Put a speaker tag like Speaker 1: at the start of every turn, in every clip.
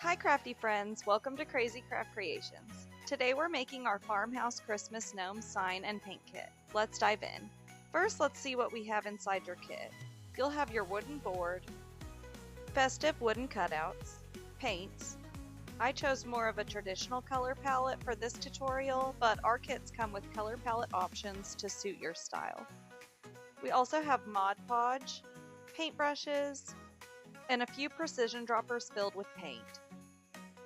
Speaker 1: Hi crafty friends, welcome to Crazy Craft Creations. Today we're making our Farmhouse Christmas Gnome sign and paint kit. Let's dive in. First, let's see what we have inside your kit. You'll have your wooden board, festive wooden cutouts, paints. I chose more of a traditional color palette for this tutorial, but our kits come with color palette options to suit your style. We also have Mod Podge, paintbrushes, and a few precision droppers filled with paint.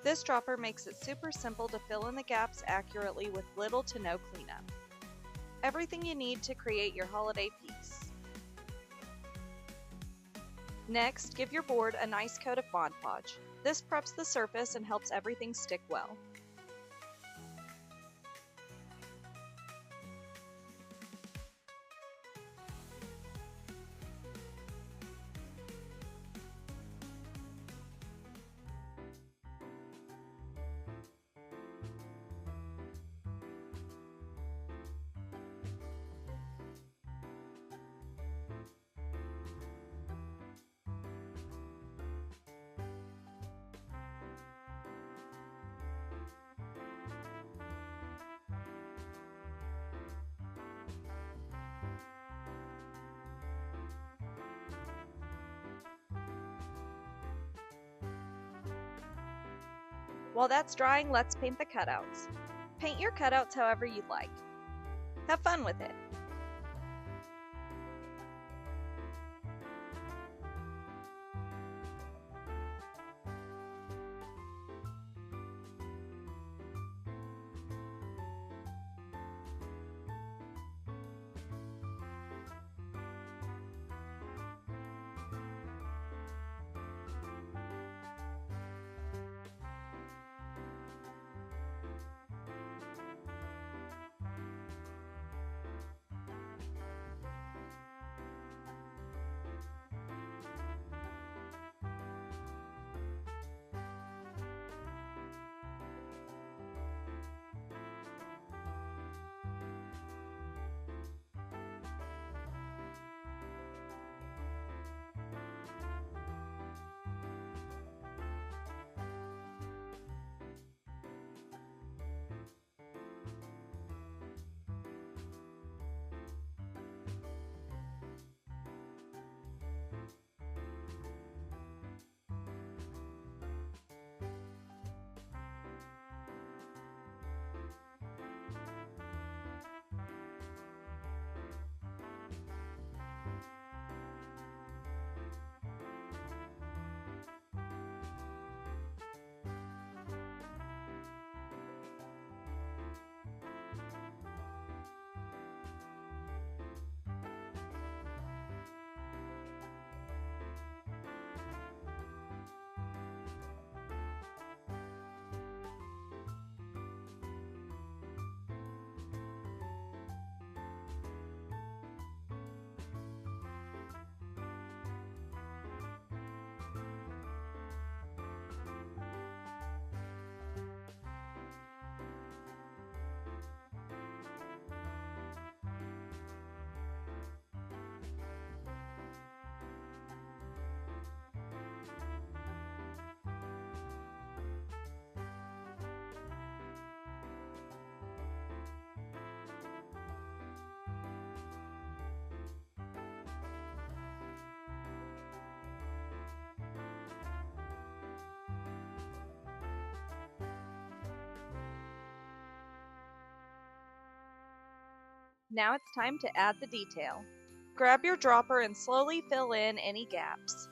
Speaker 1: This dropper makes it super simple to fill in the gaps accurately with little to no cleanup. Everything you need to create your holiday piece. Next, give your board a nice coat of Mod Podge. This preps the surface and helps everything stick well. While that's drying, let's paint the cutouts. Paint your cutouts however you'd like. Have fun with it. Now it's time to add the detail. Grab your dropper and slowly fill in any gaps.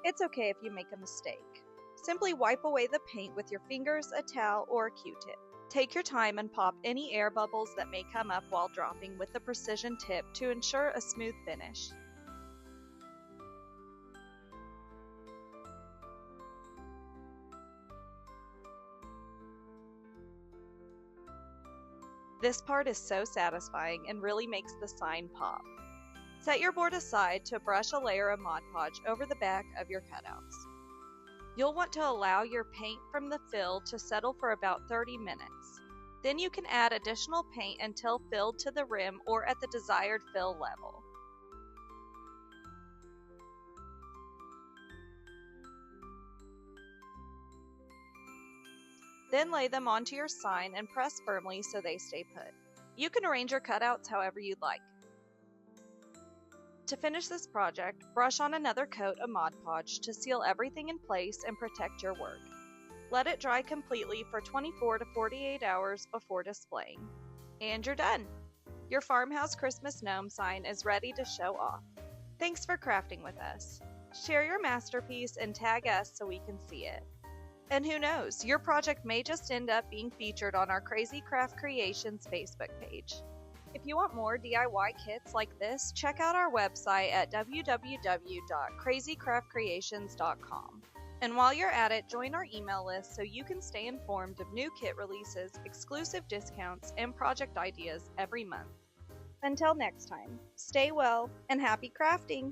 Speaker 1: It's okay if you make a mistake. Simply wipe away the paint with your fingers, a towel, or a Q-tip. Take your time and pop any air bubbles that may come up while dropping with the precision tip to ensure a smooth finish. This part is so satisfying and really makes the sign pop. Set your board aside to brush a layer of Mod Podge over the back of your cutouts. You'll want to allow your paint from the fill to settle for about 30 minutes. Then you can add additional paint until filled to the rim or at the desired fill level. Then lay them onto your sign and press firmly so they stay put. You can arrange your cutouts however you'd like. To finish this project, brush on another coat of Mod Podge to seal everything in place and protect your work. Let it dry completely for 24 to 48 hours before displaying. And you're done! Your Farmhouse Christmas gnome sign is ready to show off. Thanks for crafting with us. Share your masterpiece and tag us so we can see it. And who knows, your project may just end up being featured on our Crazy Craft Creations Facebook page. If you want more DIY kits like this, check out our website at www.crazycraftcreations.com. And while you're at it, join our email list so you can stay informed of new kit releases, exclusive discounts, and project ideas every month. Until next time, stay well and happy crafting!